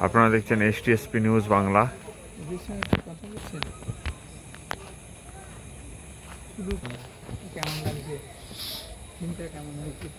আপনারা দেখছেন STSP news Bangla. কেমন লাগছে, দিনটা কেমন হয়েছে?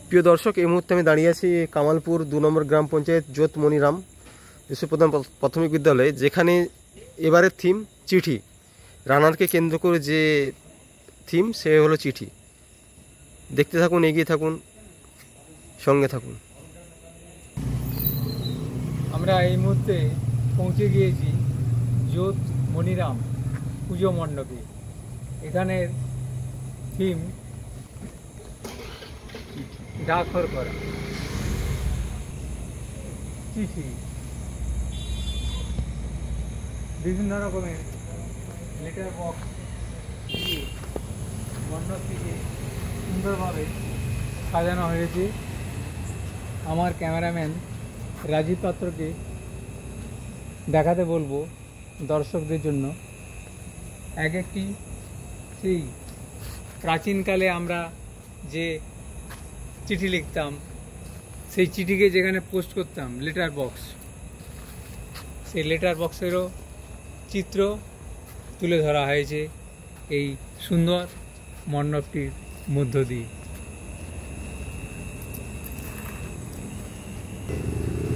প্রিয় দর্শক, এই মুহূর্তে আমি দাঁড়িয়ে আছি কামালপুর 2 নম্বর গ্রাম পঞ্চায়েত জোত মনিরাম শিশু প্রধান প্রাথমিক বিদ্যালয়ে, যেখানে এবারের থিম চিঠি। রানারকে কেন্দ্র করে যে থিম সে হলো চিঠি। দেখতে থাকুন, এগিয়ে থাকুন, সঙ্গে থাকুন। আমরা এই মুহূর্তে পৌঁছে গিয়েছি জোত মনিরাম পুজো মণ্ডপে। এখানের থিম ডাকঘর করা, চিঠি, বিভিন্ন রকমের লেটার বক্স দিয়ে মণ্ডপটিকে সুন্দরভাবে সাজানো হয়েছে। আমার ক্যামেরাম্যান রাজীব পাত্রকে দেখাতে বলবো দর্শকদের জন্য। এক একটি সেই প্রাচীনকালে আমরা যে চিঠি লিখতাম, সেই চিঠিকে যেখানে পোস্ট করতাম, লেটার বক্স, সেই লেটার বক্সেরও চিত্র তুলে ধরা হয়েছে এই সুন্দর মণ্ডপটির মধ্য দিয়ে।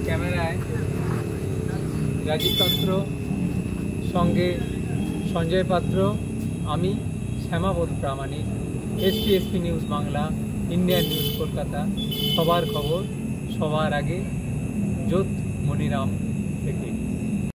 ক্যামেরায় রাজীব পাত্র, সঙ্গে সঞ্জয় পাত্র, আমি শ্যামাপদ প্রামাণিক, STSP news Bangla, Indian news Kolkata. সবার খবর সবার আগে জোত মনিরাম থেকে।